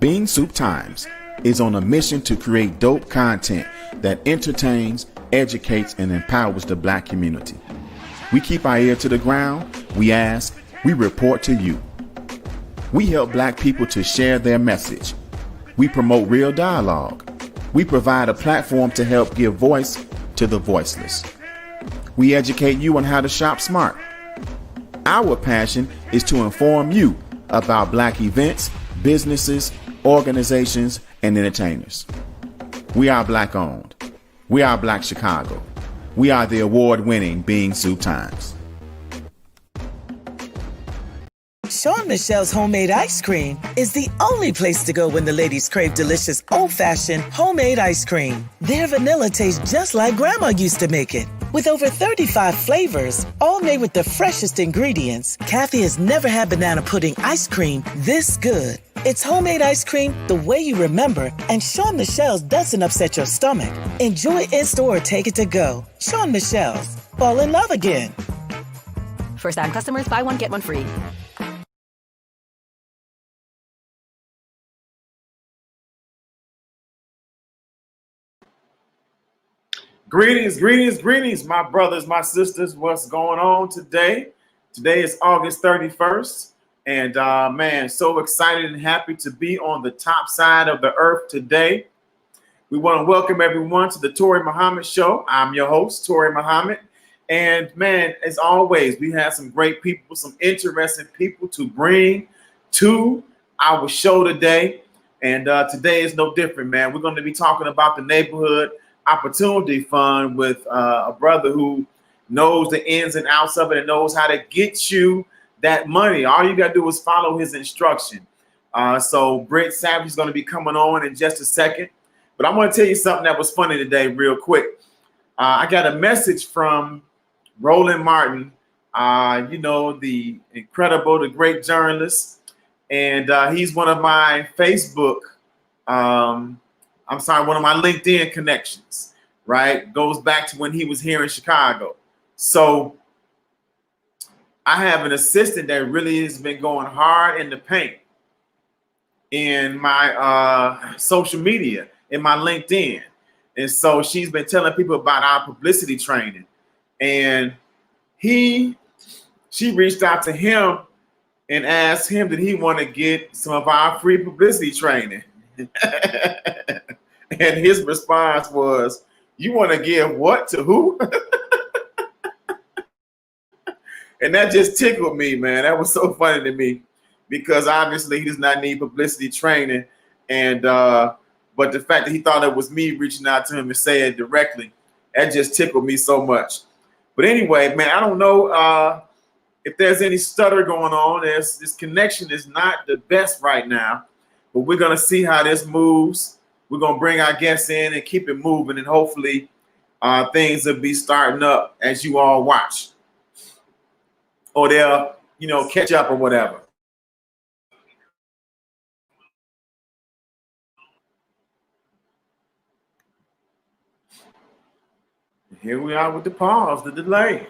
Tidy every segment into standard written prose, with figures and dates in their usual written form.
Bean Soup Times is on a mission to create dope content that entertains, educates, and empowers the Black community. We keep our ear to the ground, we ask, we report to you. We help Black people to share their message. We promote real dialogue. We provide a platform to help give voice to the voiceless. We educate you on how to shop smart. Our passion is to inform you about Black events, businesses, organizations, and entertainers. We are Black owned. We are Black Chicago. We are the award-winning Bean Soup Times. Sean Michelle's homemade ice cream is the only place to go when the ladies crave delicious old-fashioned homemade ice cream. Their vanilla tastes just like Grandma used to make it. With over 35 flavors, all made with the freshest ingredients, Kathy has never had banana pudding ice cream this good. It's homemade ice cream the way you remember, and Sean Michelle's doesn't upset your stomach. Enjoy in-store or take it to go. Sean Michelle's. Fall in love again. First-time customers, buy one, get one free. Greetings, my brothers, my sisters. What's going on today? Today is August 31st. And man, so excited and happy to be on the top side of the earth today. We want to welcome everyone to the Toure Muhammad Show. I'm your host, Toure Muhammad. And man, as always, we have some great people, some interesting people to bring to our show today. And today is no different, man. We're going to be talking about the neighborhood opportunity fund with a brother who knows the ins and outs of it and knows how to get you that money. All you got to do is follow his instruction. So Britt Savage is going to be coming on in just a second. But I want to tell you something that was funny today real quick. I got a message from Roland Martin, the incredible, the great journalist. And he's one of my Facebook one of my LinkedIn connections, right? Goes back to when he was here in Chicago. So I have an assistant that really has been going hard in the paint in my social media, in my LinkedIn. And so she's been telling people about our publicity training. And she reached out to him and asked him, did he want to get some of our free publicity training? And his response was, you want to give what to who? And that just tickled me, man. That was so funny to me because obviously he does not need publicity training. And but the fact that he thought it was me reaching out to him and saying it directly, that just tickled me so much. But anyway, man, I don't know if there's any stutter going on. This connection is not the best right now, but we're going to see how this moves. We're going to bring our guests in and keep it moving, and hopefully things will be starting up as you all watch. Or they'll, catch up or whatever. Here we are with the pause, the delay.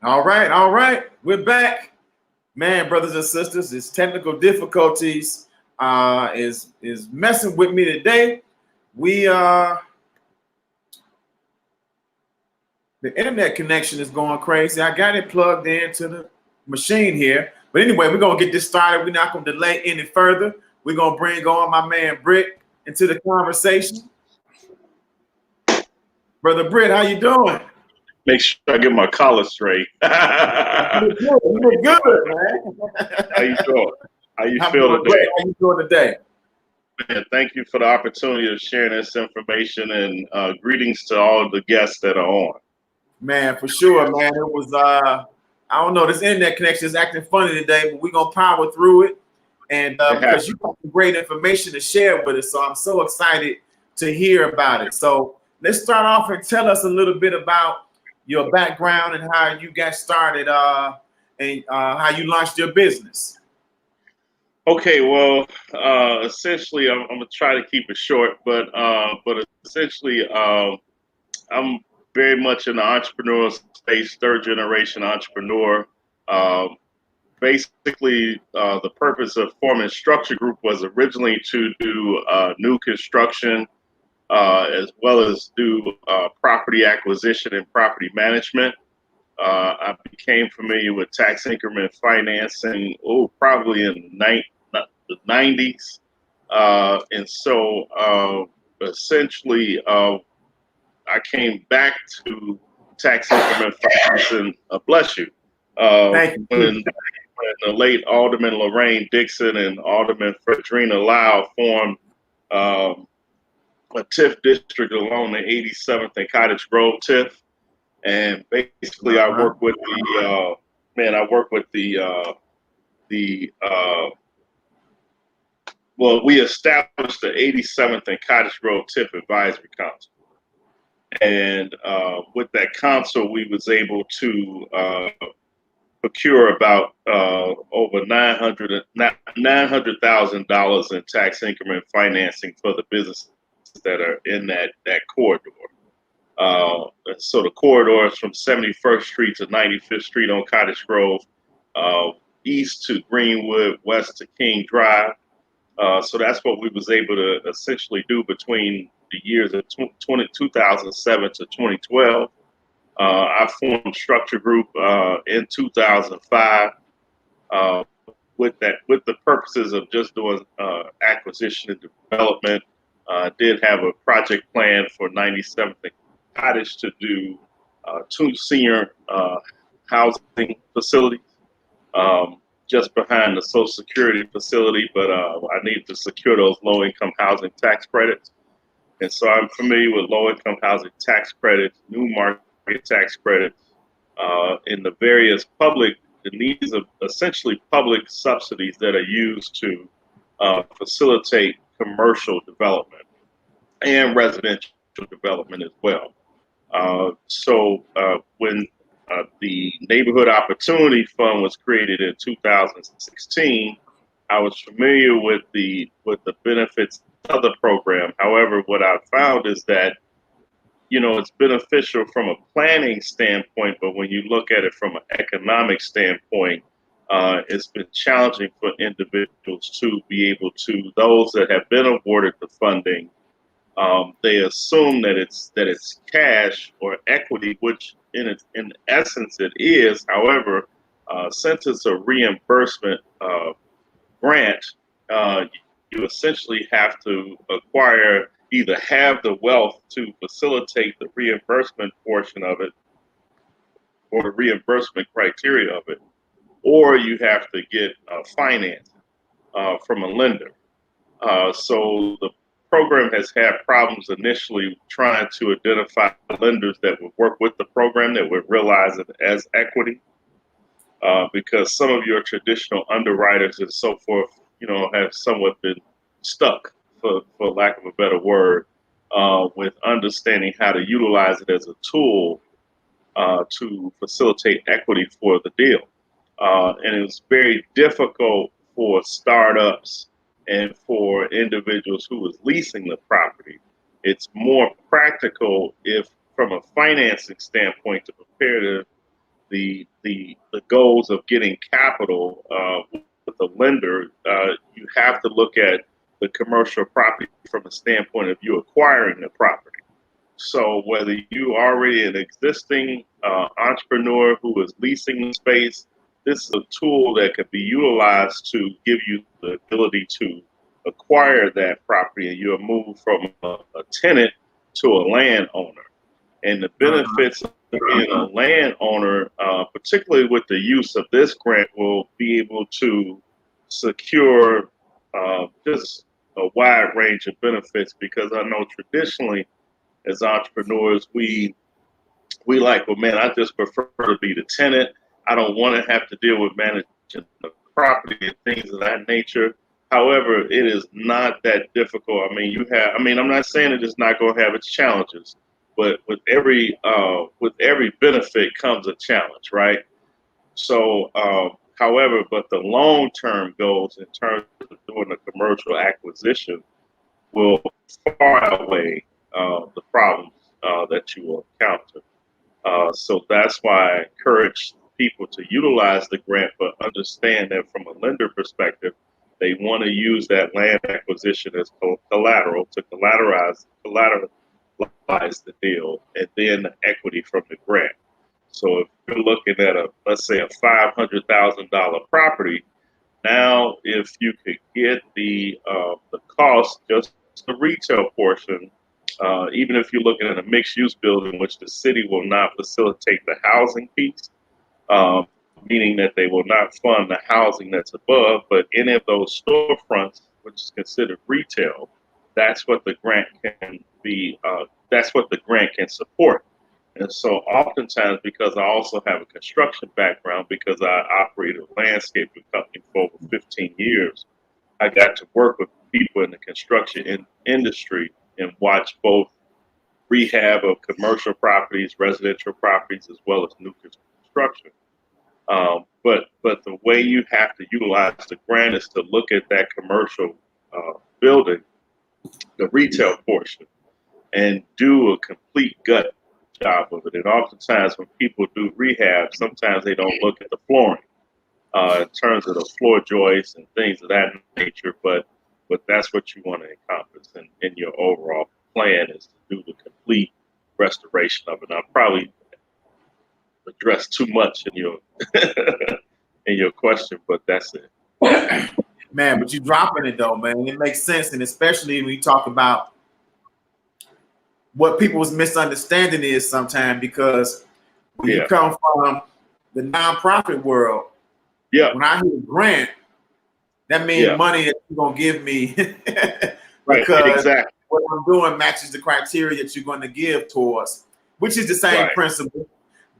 All right. We're back. Man, brothers and sisters, it's technical difficulties is messing with me today. We the internet connection is going crazy. I got it plugged into the machine here. But anyway, we're gonna get this started. We're not gonna delay any further. We're gonna bring on my man Britt into the conversation. Brother Britt, how you doing? Make sure I get my collar straight. You look good, man. How you doing? How you I'm feel doing today? great. How you doing today? Man, thank you for the opportunity of sharing this information, and greetings to all of the guests that are on. Man, for sure, man. It was I don't know, this internet connection is acting funny today, but we're gonna power through it. And because you got some great information to share with us, so I'm so excited to hear about it. So let's start off and tell us a little bit about your background and how you got started and how you launched your business. Okay, well, essentially, I'm gonna try to keep it short, but essentially, I'm very much in the entrepreneurial space, third generation entrepreneur. Um, Basically, the purpose of forming Structure Group was originally to do new construction, as well as do property acquisition and property management. I became familiar with tax increment financing, probably in the 90s. And so essentially, I came back to tax increment financing, bless you, Thank you. when the late Alderman Lorraine Dixon and Alderman Fredrina Lau formed a TIF district along the 87th and Cottage Grove TIF. And basically, I work with we established the 87th and Cottage Grove TIF Advisory Council. And with that council, we was able to procure about over $900,000 in tax increment financing for the businesses that are in that corridor. So the corridor is from 71st Street to 95th Street on Cottage Grove, east to Greenwood, west to King Drive. So that's what we was able to essentially do between the years of 2007 to 2012. I formed Structure Group in 2005 with the purposes of just doing acquisition and development. Did have a project plan for 97th and Cottage to do 2 senior housing facilities just behind the Social Security facility, but I needed to secure those low-income housing tax credits. And so I'm familiar with low-income housing tax credits, new market tax credits, in the various these are essentially public subsidies that are used to facilitate commercial development and residential development as well. So when the Neighborhood Opportunity Fund was created in 2016, I was familiar with the benefits of the program. However, what I found is that it's beneficial from a planning standpoint, but when you look at it from an economic standpoint, it's been challenging for individuals to be able to, those that have been awarded the funding, they assume that it's cash or equity, which in essence it is. However, since it's a reimbursement grant, you essentially have to either have the wealth to facilitate the reimbursement portion of it or the reimbursement criteria of it, or you have to get finance from a lender. So the program has had problems initially trying to identify lenders that would work with the program that would realize it as equity, because some of your traditional underwriters and so forth, have somewhat been stuck, for lack of a better word, with understanding how to utilize it as a tool to facilitate equity for the deal. And it was very difficult for startups and for individuals who was leasing the property. It's more practical if, from a financing standpoint, to prepare to the goals of getting capital with a lender, you have to look at the commercial property from a standpoint of you acquiring the property. So whether you already an existing entrepreneur who is leasing space, this is a tool that could be utilized to give you the ability to acquire that property, and you'll move from a tenant to a landowner. And the benefits of being a landowner, particularly with the use of this grant, will be able to secure just a wide range of benefits, because I know traditionally as entrepreneurs, we like, well, man, I just prefer to be the tenant. I don't want to have to deal with managing the property and things of that nature. However, it is not that difficult. I mean, I'm not saying it is not going to have its challenges, but with every benefit comes a challenge, right? So, however, but the long-term goals in terms of doing a commercial acquisition will far outweigh the problems that you will encounter. So that's why I encourage people to utilize the grant, but understand that from a lender perspective, they want to use that land acquisition as collateral to collateralize the deal, and then the equity from the grant. So if you're looking at let's say a $500,000 property, now if you could get the cost, just the retail portion, even if you're looking at a mixed-use building, which the city will not facilitate the housing piece, meaning that they will not fund the housing that's above, but any of those storefronts, which is considered retail, that's what the grant can be. That's what the grant can support. And so oftentimes, because I also have a construction background, because I operated a landscaping company for over 15 years, I got to work with people in the construction industry and watch both rehab of commercial properties, residential properties, as well as new construction. But the way you have to utilize the grant is to look at that commercial building, the retail portion, and do a complete gut job of it. And oftentimes when people do rehab, sometimes they don't look at the flooring in terms of the floor joists and things of that nature, but that's what you want to encompass in your overall plan, is to do the complete restoration of it. I'll probably address too much in your in your question, but that's it. Man, but you dropping it though, man. It makes sense, and especially when you talk about what people's misunderstanding is sometimes, because when you come from the nonprofit world, when I hear grant, that means money that you're gonna give me because what I'm doing matches the criteria that you're going to give towards, which is the same principle,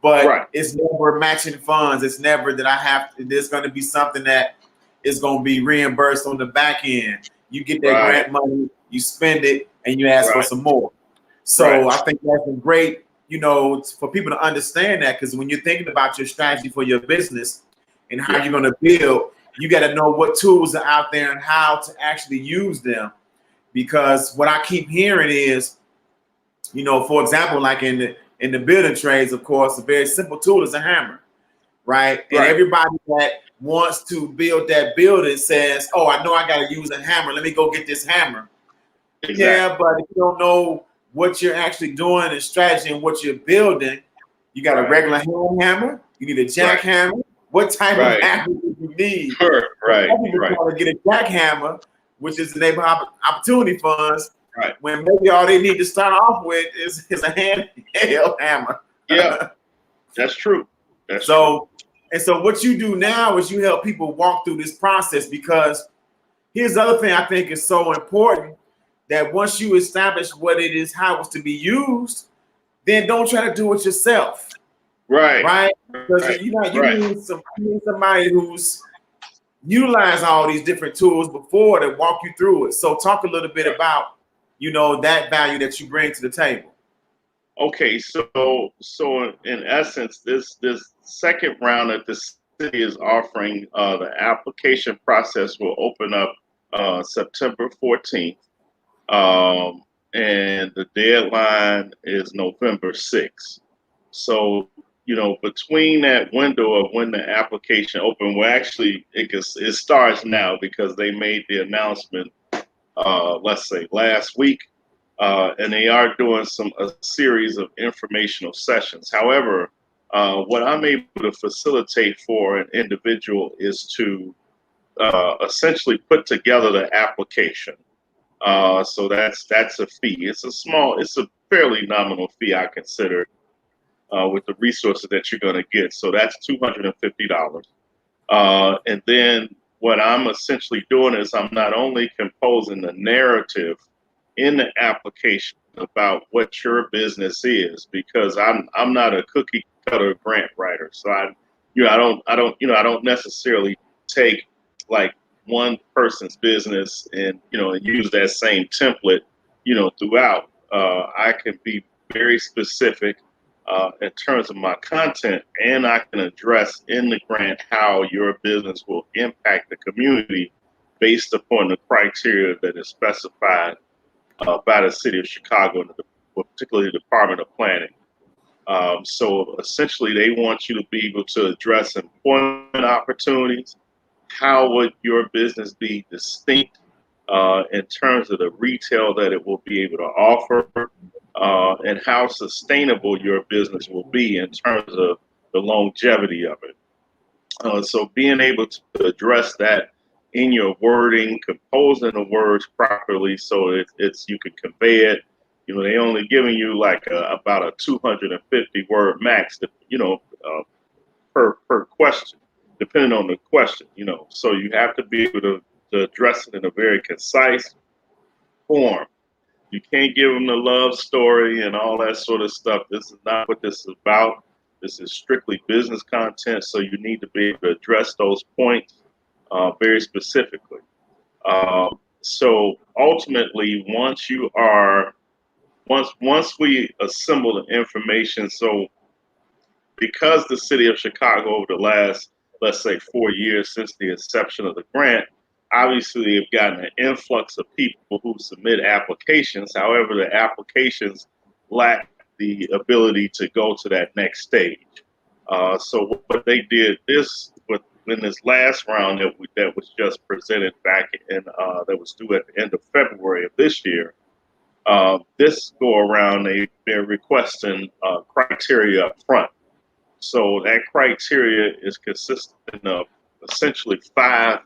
but it's never matching funds. It's never that there's going to be something that is going to be reimbursed on the back end. You get that grant money, you spend it, and you ask for some more. So I think that's great, for people to understand that, because when you're thinking about your strategy for your business and how you're going to build, you got to know what tools are out there and how to actually use them. Because what I keep hearing is, for example, like in the building trades, of course, a very simple tool is a hammer, right? And everybody that wants to build that building says, oh, I know I got to use a hammer. Let me go get this hammer. Exactly. Yeah, but if you don't know what you're actually doing and strategy and what you're building, you got a regular hand hammer, you need a jackhammer. What type of hammer do you need? People want to get a jackhammer, which is the neighborhood opportunity funds, when maybe all they need to start off with is a handheld hammer. Yeah, that's true. And so what you do now is you help people walk through this process, because here's the other thing I think is so important, that once you establish what it is, how it's to be used, then don't try to do it yourself. Right? Because you need somebody who's utilized all these different tools before to walk you through it. So talk a little bit about, that value that you bring to the table. Okay, so in essence, this second round that the city is offering, the application process will open up September 14th. And the deadline is November 6th. So between that window of when the application opened, well, actually, it starts now because they made the announcement, let's say last week, and they are doing a series of informational sessions. However, what I'm able to facilitate for an individual is to essentially put together the application. So that's a fee. It's a fairly nominal fee, I consider, with the resources that you're going to get. So that's $250. And then what I'm essentially doing is I'm not only composing the narrative in the application about what your business is, because I'm not a cookie cutter grant writer. So I don't necessarily take like one person's business and use that same template throughout. I can be very specific in terms of my content, and I can address in the grant how your business will impact the community based upon the criteria that is specified by the city of Chicago, and particularly the Department of Planning. So essentially, they want you to be able to address employment opportunities. How would your business be distinct in terms of the retail that it will be able to offer, and how sustainable your business will be in terms of the longevity of it. So being able to address that in your wording, composing the words properly so you can convey it. They only giving you like about a 250 word max, per question, depending on the question. So you have to be able to address it in a very concise form. You can't give them the love story and all that sort of stuff. This is not what this is about. This is strictly business content, so you need to be able to address those points very specifically. So ultimately, once we assemble the information, so because the city of Chicago over the last, let's say, 4 years since the inception of the grant, obviously they've gotten an influx of people who submit applications. However, the applications lack the ability to go to that next stage. So what they did in this last round that was just presented back in that was due at the end of February of this year. This go around, they're requesting criteria up front. So that criteria is consistent of essentially five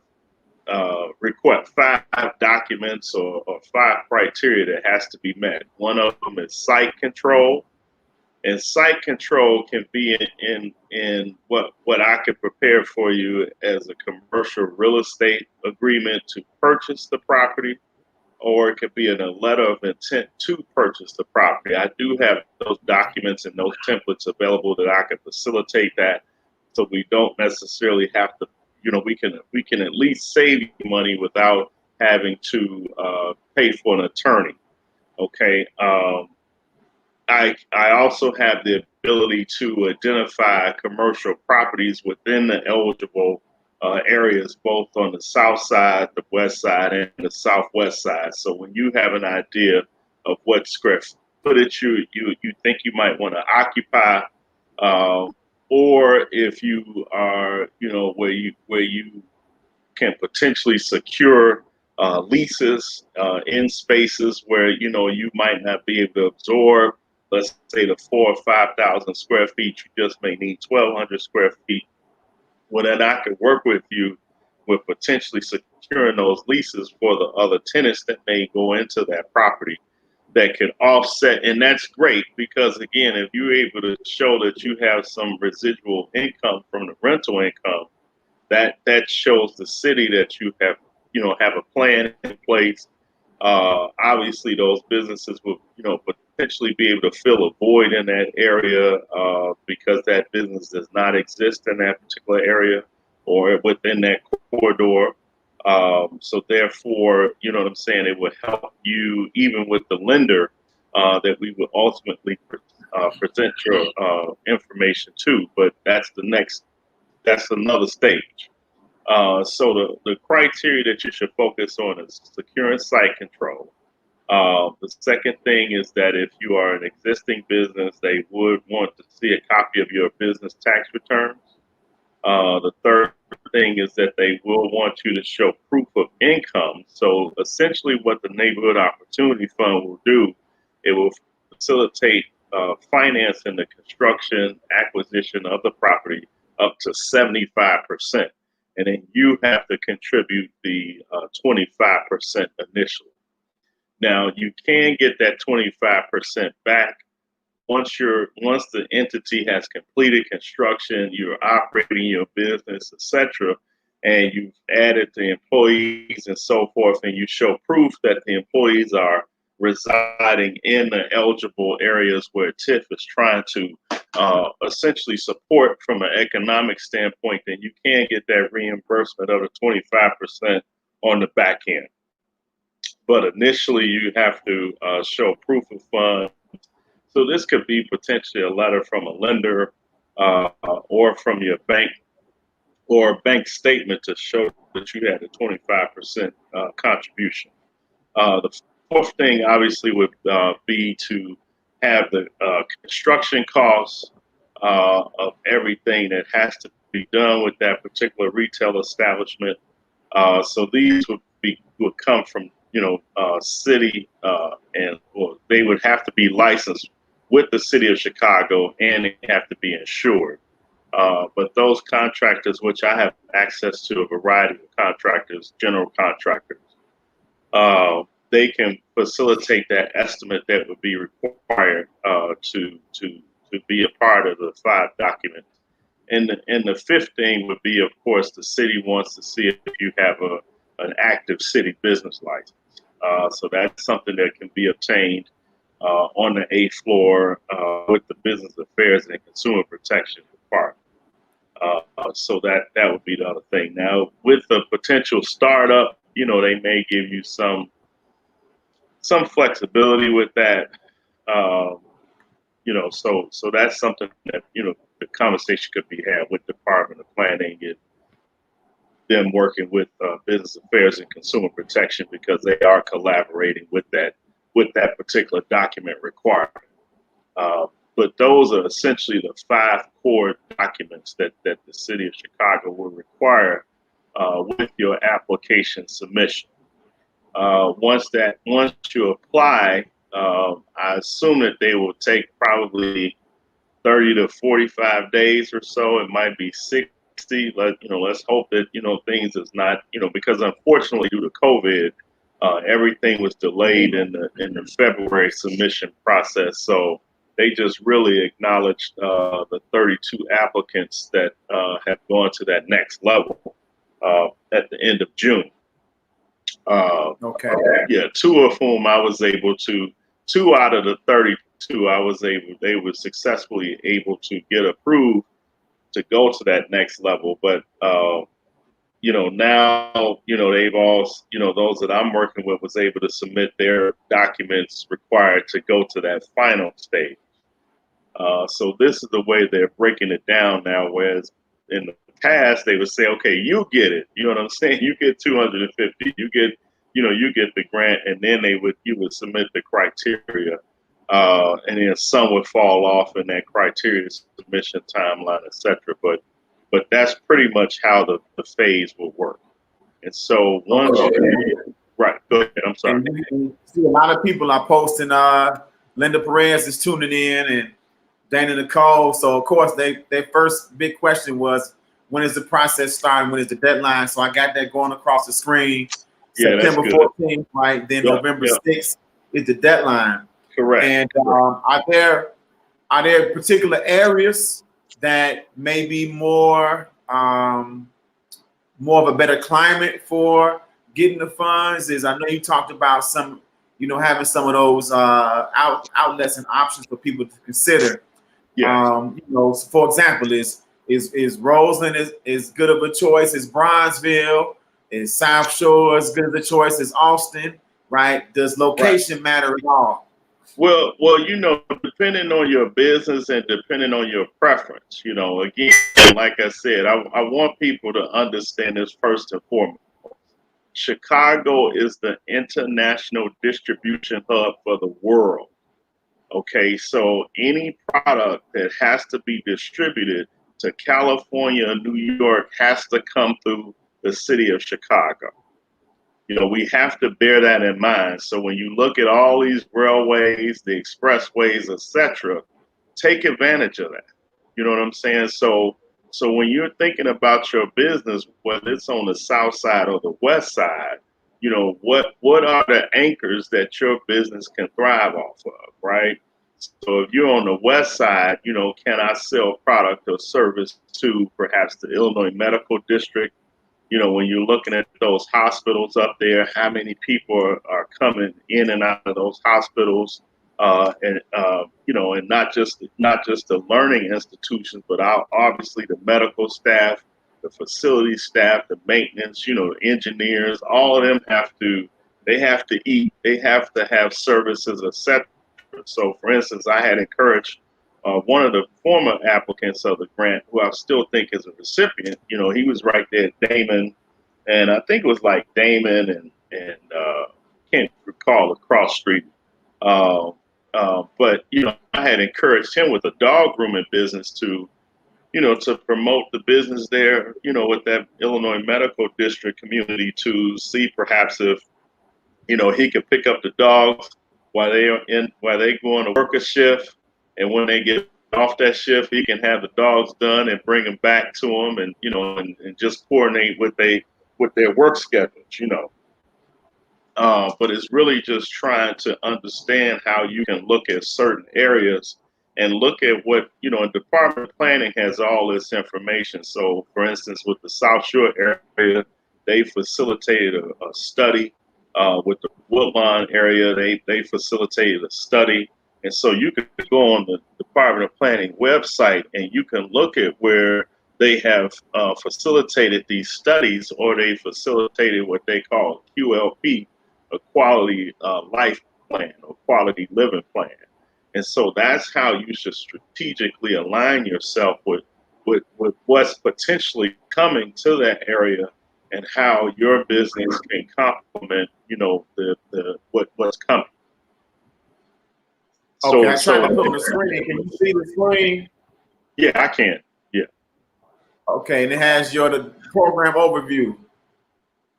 documents or five criteria that has to be met. One of them is site control, and site control can be in what I could prepare for you as a commercial real estate agreement to purchase the property, or it could be in a letter of intent to purchase the property. I do have those documents and those templates available that I can facilitate that, so we don't necessarily have to. We can at least save you money without having to pay for an attorney. Okay. I also have the ability to identify commercial properties within the eligible areas, both on the south side, the west side, and the southwest side. So when you have an idea of what square footage you think you might want to occupy, or if you are, where you can potentially secure leases in spaces where you might not be able to absorb, let's say, the 4,000 or 5,000 square feet. You just may need 1,200 square feet. Well, then I could work with you with potentially securing those leases for the other tenants that may go into that property that could offset. And that's great because, again, if you're able to show that you have some residual income from the rental income, that shows the city that you have a plan in place. Obviously, those businesses will, potentially be able to fill a void in that area because that business does not exist in that particular area or within that corridor. So therefore, you know what I'm saying, it would help you even with the lender that we would ultimately present your information to. But that's another stage. So the criteria that you should focus on is securing site control, The second thing is that if you are an existing business, they would want to see a copy of your business tax returns. The third thing is that they will want you to show proof of income. So essentially what the Neighborhood Opportunity Fund will do, it will facilitate financing the construction, acquisition of the property up to 75%. And then you have to contribute the 25% initially. Now, you can get that 25% back once the entity has completed construction, you're operating your business, etc., and you've added the employees and so forth, and you show proof that the employees are residing in the eligible areas where TIF is trying to essentially support from an economic standpoint, then you can get that reimbursement of the 25% on the back end. But initially, you have to show proof of funds. So this could be potentially a letter from a lender or from your bank or a bank statement to show that you had a 25% contribution. The fourth thing obviously would be to have the construction costs of everything that has to be done with that particular retail establishment. So these would come from city and they would have to be licensed with the city of Chicago, and they have to be insured. But those contractors, which I have access to a variety of contractors, general contractors, they can facilitate that estimate that would be required to be a part of the 5 documents. And the fifth thing would be, of course, the city wants to see if you have an active city business license. So that's something that can be obtained on the 8th floor with the Business Affairs and Consumer Protection Department. So that would be the other thing. Now, with the potential startup, they may give you some flexibility with that. So that's something that the conversation could be had with Department of Planning and them working with Business Affairs and Consumer Protection, because they are collaborating with that particular document requirement. But those are essentially the 5 core documents that the city of Chicago will require with your application submission. Once you apply, I assume that they will take probably 30 to 45 days or so. It might be 60. Let's hope that things is not because unfortunately due to COVID, everything was delayed in the February submission process. So they just really acknowledged the 32 applicants that have gone to that next level at the end of June. Okay. Yeah, 2 of whom I was able to. 2 out of the 32, they were successfully able to get approved to go to that next level. But now they've all those that I'm working with was able to submit their documents required to go to that final stage. So this is the way they're breaking it down now, whereas in the past they would say, okay, you get it, you know what I'm saying, you get 250, you get the grant, and then you would submit the criteria, and then some would fall off in that criteria submission timeline, etc. But that's pretty much how the phase will work. And so once right, go ahead. I'm sorry. And see, a lot of people are posting. Linda Perez is tuning in, and Dana Nicole. So of course, their first big question was, when is the process starting? When is the deadline? So I got that going across the screen. Yeah, September 14th, right? Then November 6th is the deadline. Correct. And are there particular areas that may be more of a better climate for getting the funds? I know you talked about some, having some of those outlets and options for people to consider. Yeah. For example, is Roseland is good of a choice? Is Bronzeville? Is South Shore as good of a choice? Is Austin? Right? Does location matter at all? Well, depending on your business and depending on your preference, again, like I said, I want people to understand this first and foremost. Chicago is the international distribution hub for the world. Okay, so any product that has to be distributed to California and New York has to come through the city of Chicago. We have to bear that in mind. So when you look at all these railways, the expressways, etc., take advantage of that. You know what I'm saying? So when you're thinking about your business, whether it's on the south side or the west side, what are the anchors that your business can thrive off of, right? So if you're on the west side, can I sell product or service to perhaps the Illinois Medical District? When you're looking at those hospitals up there, how many people are coming in and out of those hospitals, and not just the learning institutions, but obviously the medical staff, the facility staff, the maintenance, the engineers, all of them have to eat, they have to have services, etc. So, for instance, I had encouraged one of the former applicants of the grant, who I still think is a recipient. He was right there, Damon, and I think it was like Damon and can't recall the cross street. But I had encouraged him with a dog grooming business to promote the business there, with that Illinois Medical District community, to see perhaps if he could pick up the dogs while they go on a worker shift, and when they get off that shift, he can have the dogs done and bring them back to them, and and just coordinate with their work schedules. But it's really just trying to understand how you can look at certain areas and look at what, and Department of Planning has all this information. So, for instance, with the South Shore area, they facilitated a study. With the Woodlawn area, they facilitated a study. And so you can go on the Department of Planning website and you can look at where they have facilitated these studies, or they facilitated what they call QLP, a quality life plan or quality living plan. And so that's how you should strategically align yourself with what's potentially coming to that area, and how your business can complement, what's coming. Okay, I tried to put on the screen. Can you see the screen? Yeah, I can. Yeah. Okay, and it has the program overview.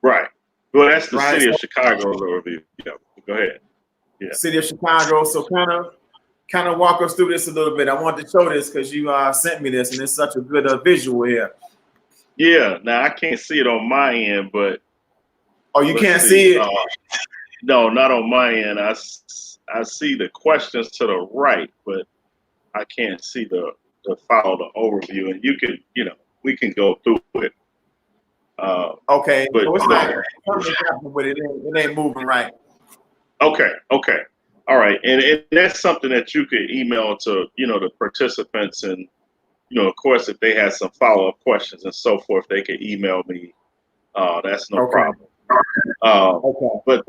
Right. Well, that's the City of Chicago's overview. Yeah. Go ahead. Yeah. City of Chicago. So kind of walk us through this a little bit. I wanted to show this because you sent me this, and it's such a good visual here. Yeah. Now I can't see it on my end, but you can't see it. No, not on my end. I see the questions to the right, but I can't see the follow the overview. And you can, we can go through it. Okay, but so it's not but it ain't moving right. Okay. All right. And that's something that you could email to, the participants, and, of course, if they had some follow-up questions and so forth, they could email me. That's no problem. Okay.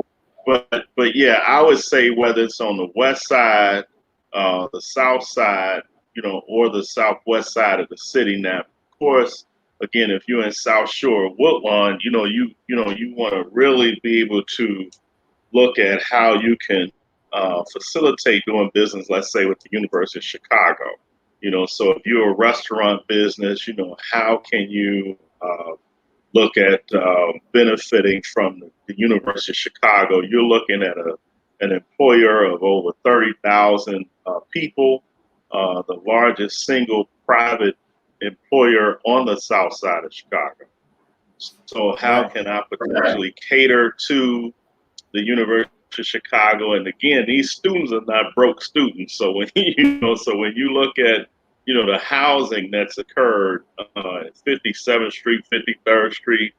But yeah, I would say whether it's on the west side, the south side, or the southwest side of the city. Now, of course, again, if you're in South Shore, Woodlawn, you want to really be able to look at how you can facilitate doing business, let's say, with the University of Chicago. So if you're a restaurant business, how can you look at benefiting from the University of Chicago? You're looking at an employer of over 30,000 people, the largest single private employer on the south side of Chicago. So how can I potentially cater to the University of Chicago? And again, these students are not broke students. So when when you look at the housing that's occurred at 57th Street, 53rd Street,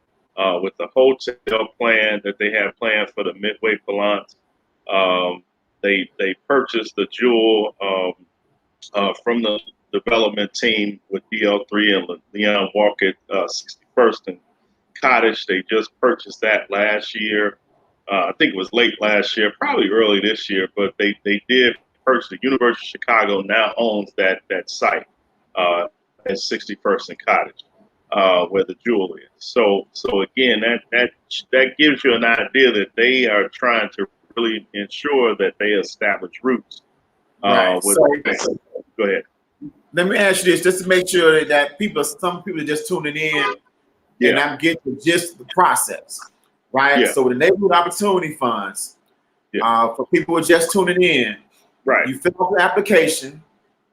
with the hotel plan that they have planned for the Midway Palance. They purchased the jewel from the development team with DL3 and Leon Walker, 61st and Cottage. They just purchased that last year. I think it was late last year, probably early this year, but they did purchase. The University of Chicago now owns that site at 61st and Cottage. where the jewel is. So again, that gives you an idea that they are trying to really ensure that they establish roots. Right. With, So go ahead. let me ask you this, just to make sure that some people are just tuning in and Yeah. I'm getting the gist of the process. Right. Yeah. So the neighborhood opportunity funds, for people who are just tuning in, Right. you fill out the application.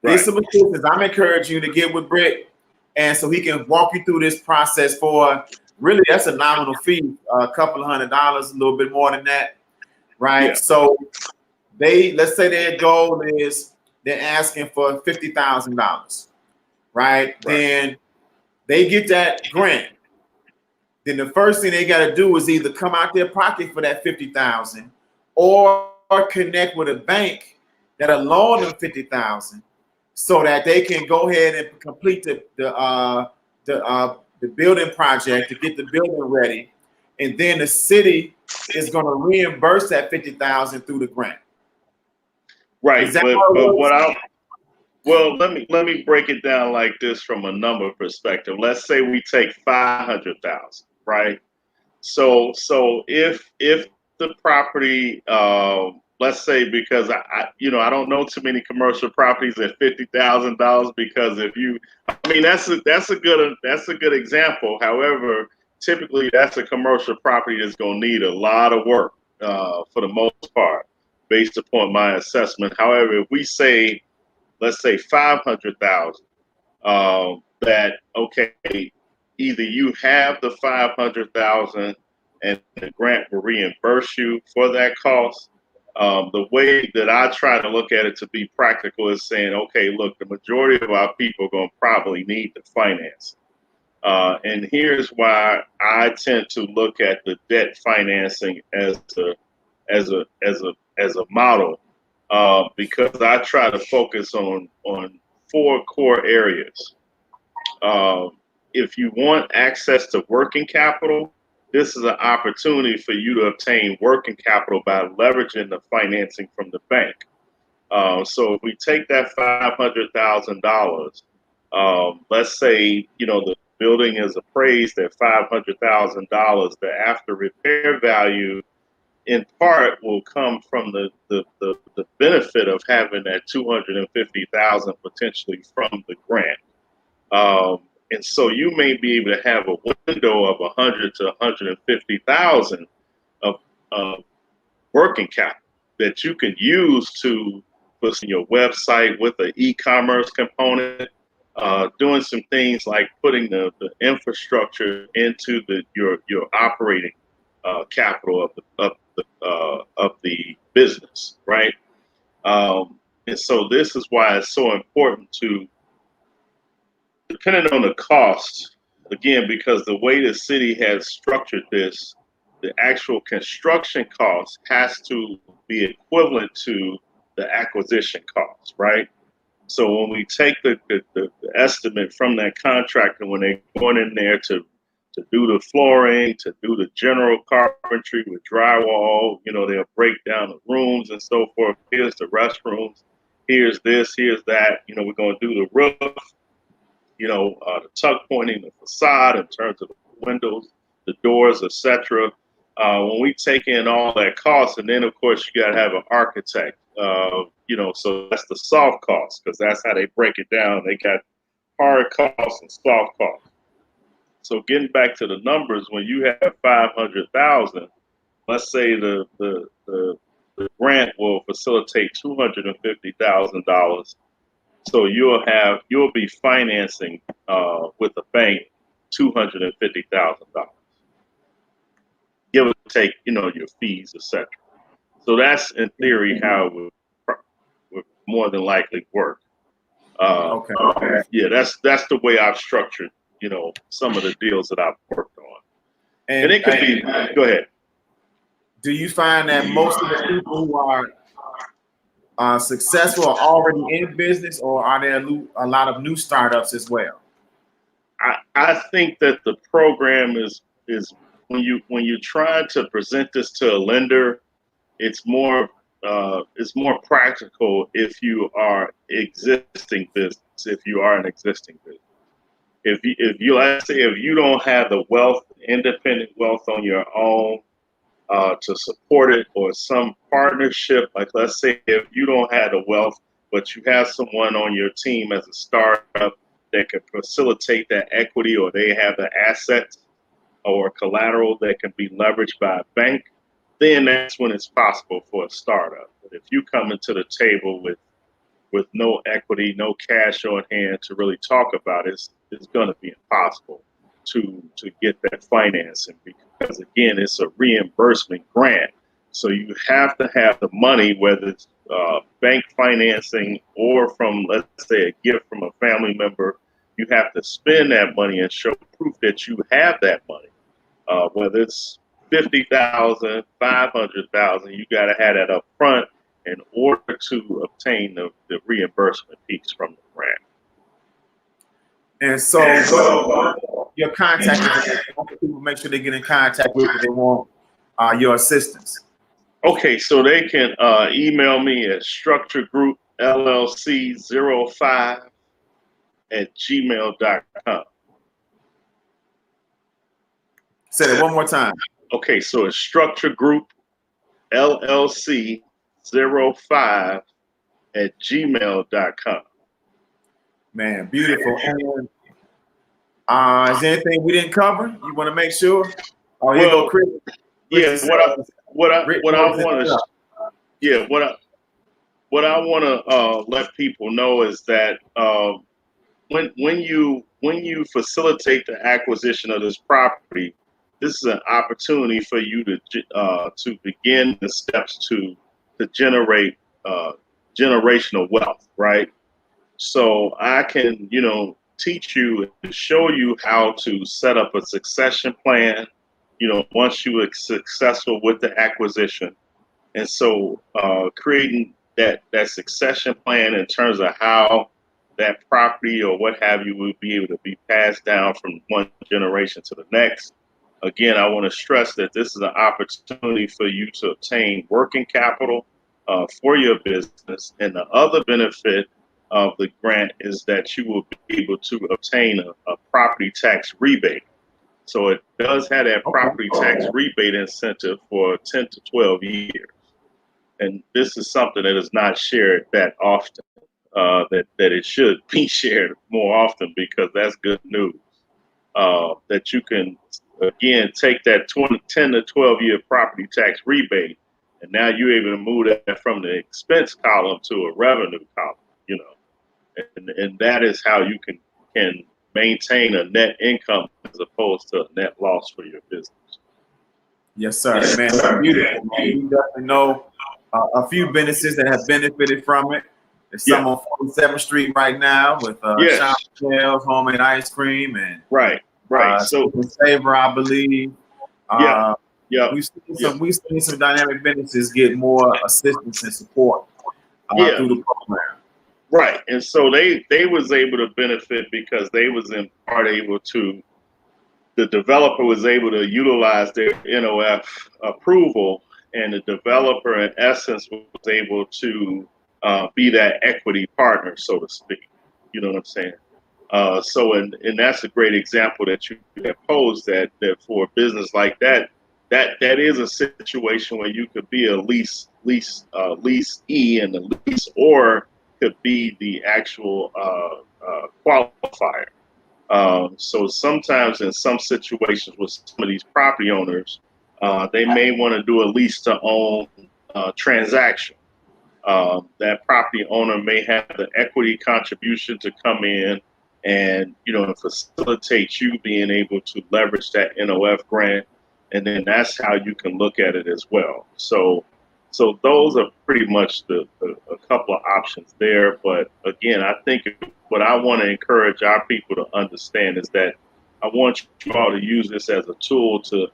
Right. Here's some assistance. I'm encouraging you to get with Britt, and so he can walk you through this process for really, that's a nominal fee, a couple of $100, a little bit more than that, right? Yeah. So let's say their goal is they're asking for $50,000, right? Then they get that grant. Then the first thing they got to do is either come out their pocket for that $50,000 or connect with a bank that'll loan them $50,000 so that they can go ahead and complete the building project to get the building ready, and then the city is going to reimburse that $50,000 through the grant. Right, Is that but how it what works? let me break it down like this from a number perspective. Let's say we take 500,000, right? So if the property, let's say, because I don't know too many commercial properties at $50,000, because that's a good example. However, typically that's a commercial property that's going to need a lot of work for the most part, based upon my assessment. However, if we say, let's say 500,000, that okay, either you have the 500,000 and the grant will reimburse you for that cost. The way that I try to look at it to be practical is saying, okay, look, the majority of our people are going to probably need the finance. And here's why I tend to look at the debt financing as a model, because I try to focus on four core areas. If you want access to working capital, this is an opportunity for you to obtain working capital by leveraging the financing from the bank. So if we take that $500,000, let's say the building is appraised at $500,000. The after repair value, in part, will come from the benefit of having that $250,000 potentially from the grant. And so you may be able to have a window of 100 to 150,000 of working capital that you can use to put in your website with an e-commerce component, doing some things like putting the infrastructure into your operating capital of the business, right? And so this is why it's so important to, depending on the cost, again, because the way the city has structured this, the actual construction cost has to be equivalent to the acquisition cost, right? So when we take the estimate from that contractor, when they're going in there to do the flooring, to do the general carpentry with drywall, they'll break down the rooms and so forth. Here's the restrooms, here's this, here's that. We're going to do the roof, the tuck pointing, the facade in terms of the windows, the doors, etc. When we take in all that cost, and then of course you got to have an architect, so that's the soft cost, because that's how they break it down. They got hard costs and soft costs. So getting back to the numbers, when you have 500,000, let's say the grant will facilitate $250,000. So you'll be financing with the bank $250,000, give or take, your fees, etc. So that's in theory how it would more than likely work. Okay. Yeah, that's the way I've structured, some of the deals that I've worked on. And it could be. Go ahead. Do you find that most of the people who are successful are already in business, or are there a lot of new startups as well? I think that the program is when you try to present this to a lender, it's more practical if you are existing business, if you are an existing business. let's say if you don't have the wealth, independent wealth on your own to support it, or some partnership, like let's say if you don't have the wealth, but you have someone on your team as a startup that can facilitate that equity, or they have the assets or collateral that can be leveraged by a bank, then that's when it's possible for a startup. But if you come into the table with no equity, no cash on hand to really talk about it, it's going to be impossible to get that financing, because again, it's a reimbursement grant. So you have to have the money, whether it's bank financing or from, let's say, a gift from a family member. You have to spend that money and show proof that you have that money. Whether it's 50,000, 500,000, you got to have that up front in order to obtain the reimbursement piece from the grant. And so your contact information, people make sure they get in contact with you if they want your assistance. Okay, so they can email me at structuregroupllc05@gmail.com. Say that one more time. Okay, so it's structuregroupllc05@gmail.com. Man, beautiful. And is there anything we didn't cover? You want to make sure? Oh, here go Chris. Yeah, what I want to let people know is that when you facilitate the acquisition of this property, this is an opportunity for you to begin the steps to generate generational wealth, right? So I can, teach you and show you how to set up a succession plan, once you are successful with the acquisition. And so creating that succession plan in terms of how that property or what have you will be able to be passed down from one generation to the next. Again, I want to stress that this is an opportunity for you to obtain working capital for your business. And the other benefit of the grant is that you will be able to obtain a property tax rebate. So it does have that property tax rebate incentive for 10 to 12 years. And this is something that is not shared that often, that it should be shared more often, because that's good news. That you can, again, take that 10 to 12 year property tax rebate, and now you're able to move that from the expense column to a revenue column, and that is how you can maintain a net income as opposed to a net loss for your business. Yes, sir. Man, beautiful. We definitely know a few businesses that have benefited from it. There's some on 47th Street right now with shop shells, homemade ice cream, and right. So Savor, I believe. We've seen some dynamic businesses get more assistance and support through the program. Right, and so they was able to benefit because they was in part able to. The developer was able to utilize their NOF approval, and the developer, in essence, was able to be that equity partner, so to speak. You know what I'm saying? And that's a great example that you have posed, that for a business like that is a situation where you could be a lease E, and the lease or could be the actual qualifier. So sometimes in some situations with some of these property owners, they may want to do a lease to own transaction. That property owner may have the equity contribution to come in and, facilitate you being able to leverage that NOF grant. And then that's how you can look at it as well. So those are pretty much a couple of options there. But again, I think what I want to encourage our people to understand is that I want you all to use this as a tool to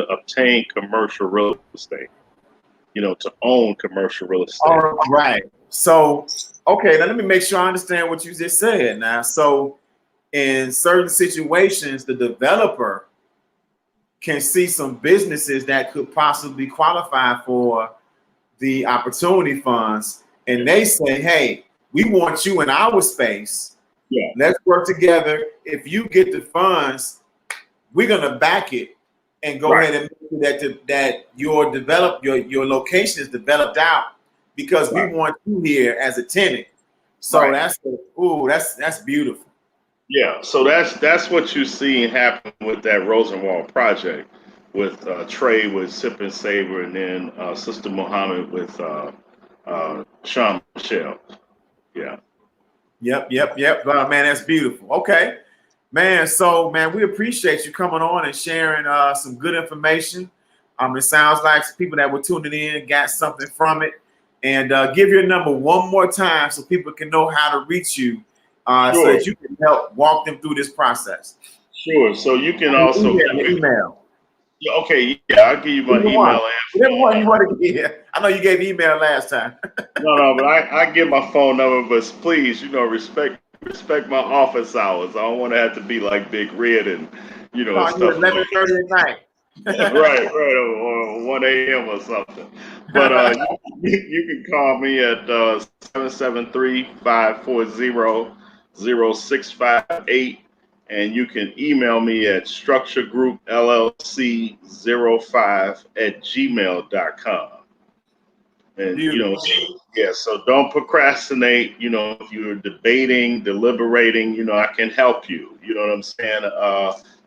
obtain commercial real estate, to own commercial real estate. All right. So, okay, now let me make sure I understand what you just said now. So in certain situations, the developer can see some businesses that could possibly qualify for the opportunity funds, and they say, hey, we want you in our space Yeah. Let's work together. If you get the funds, we're gonna back it and go Right. ahead and make sure that your location is developed out because we Right. want you here as a tenant. So Right. that's beautiful. Yeah, so that's what you see happen with that Rosenwald project, with Trey with Sip and Savor, and then Sister Muhammad with Sean Michelle. Yeah. Yep. Man, that's beautiful. Okay. Man, so man, we appreciate you coming on and sharing some good information. It sounds like people that were tuning in got something from it. And give your number one more time so people can know how to reach you, so Sure. that you can help walk them through this process. Sure. So you can also Email. Okay, yeah, I'll give you my Either email one. and Whatever one you phone. want to give. I know you gave email last time. No, but I give my phone number, but please, respect my office hours. I don't want to have to be like Big Red and Call you stuff. at 11:30 at night. Right, or 1 a.m. or something. But you can call me at 773-540-0658, and you can email me at structuregroupllc05@gmail.com. And Beautiful. yeah, so don't procrastinate. If you're debating, deliberating, I can help you. You know what I'm saying?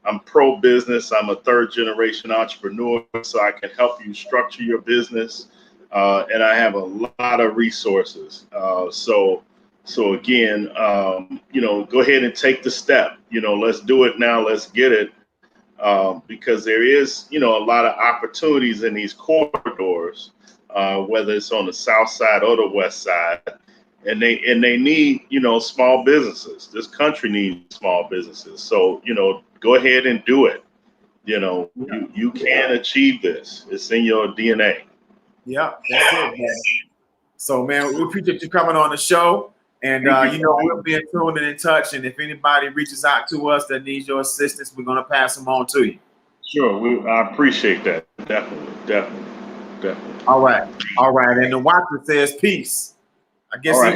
I'm pro business. I'm a third generation entrepreneur, so I can help you structure your business. And I have a lot of resources. So again, go ahead and take the step. Let's do it now. Let's get it. Because there is, a lot of opportunities in these corridors, whether it's on the south side or the west side, and they need, small businesses. This country needs small businesses. So, go ahead and do it. You can achieve this. It's in your DNA. Yep, that's it, man. So, man, we appreciate you coming on the show. And, we'll be in tune and in touch. And if anybody reaches out to us that needs your assistance, we're going to pass them on to you. Sure. I appreciate that. Definitely. All right. And the watcher says peace. I guess All right.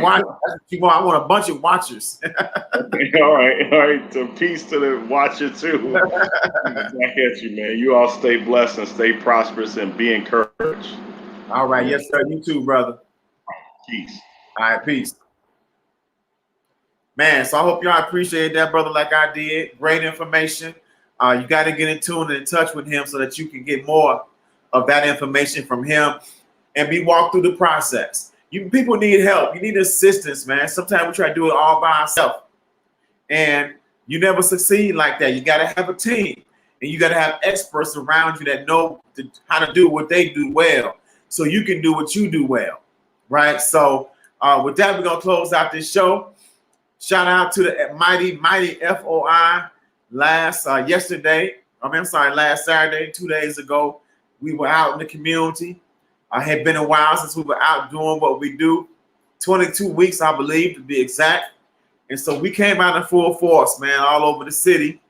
he wants. I want a bunch of watchers. Okay, all right. So peace to the watcher too. Back at you, man. You all stay blessed and stay prosperous and be encouraged. All right. Yes, sir. You too, brother. Peace. All right. Peace. Man, so I hope y'all appreciate that, brother, like I did. Great information. You got to get in tune and in touch with him so that you can get more of that information from him and be walked through the process. People need help. You need assistance, man. Sometimes we try to do it all by ourselves, and you never succeed like that. You got to have a team, and you got to have experts around you that know how to do what they do well, so you can do what you do well, right? So with that, we're going to close out this show. Shout out to the mighty FOI last Saturday, 2 days ago. We were out in the community. It had been a while since we were out doing what we do. 22 weeks, I believe, to be exact. And so we came out in full force, man, all over the city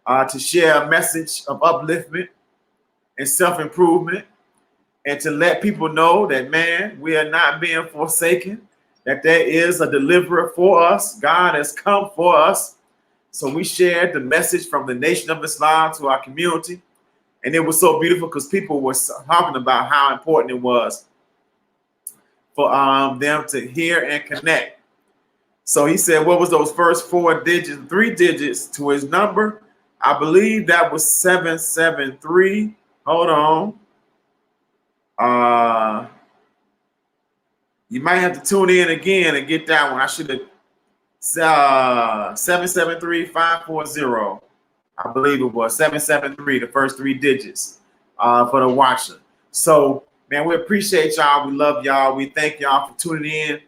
to share a message of upliftment and self-improvement and to let people know that, man, we are not being forsaken, that there is a deliverer for us. God has come for us. So we shared the message from the Nation of Islam to our community. And it was so beautiful because people were talking about how important it was for them to hear and connect. So he said, what was those first 3 digits to his number? I believe that was 773. Hold on. You might have to tune in again and get that one. I should have 773-540. I believe it was 773, the first 3 digits for the watcher. So, man, we appreciate y'all. We love y'all. We thank y'all for tuning in.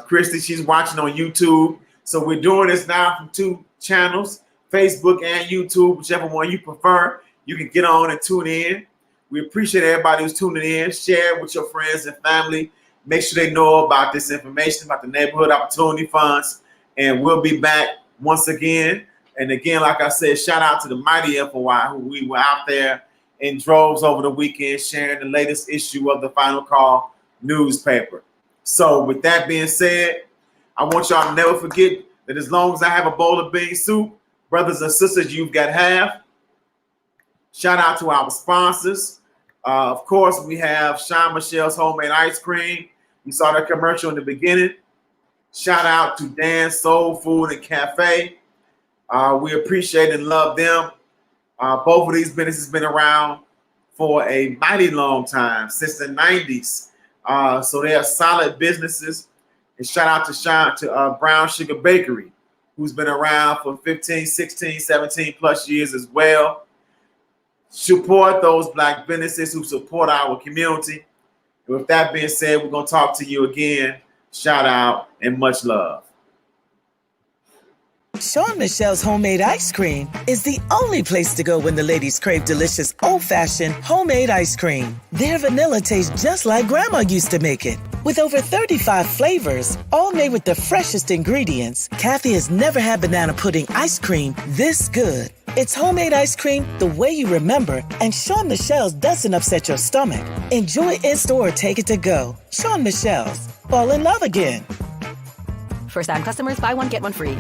Christy, she's watching on YouTube. So we're doing this now from 2 channels, Facebook and YouTube, whichever one you prefer. You can get on and tune in. We appreciate everybody who's tuning in. Share it with your friends and family. Make sure they know about this information, about the Neighborhood Opportunity Funds. And we'll be back once again. And again, like I said, shout out to the mighty FOI, who we were out there in droves over the weekend sharing the latest issue of the Final Call newspaper. So with that being said, I want y'all to never forget that as long as I have a bowl of bean soup, brothers and sisters, you've got half. Shout out to our sponsors. Of course, we have Sean Michelle's Homemade Ice Cream. You saw that commercial in the beginning. Shout out to Dan's Soul Food and Cafe. We appreciate and love them. Both of these businesses have been around for a mighty long time, since the 90s. So they are solid businesses. And shout out to Brown Sugar Bakery, who's been around for 15, 16, 17 plus years as well. Support those Black businesses who support our community. And with that being said, we're going to talk to you again. Shout out and much love. Sean Michelle's Homemade Ice Cream is the only place to go when the ladies crave delicious old-fashioned homemade ice cream. Their vanilla tastes just like Grandma used to make it. With over 35 flavors, all made with the freshest ingredients, Kathy has never had banana pudding ice cream this good. It's homemade ice cream the way you remember, and Sean Michelle's doesn't upset your stomach. Enjoy in-store or take it to go. Sean Michelle's. Fall in love again. First time customers, buy one, get one free.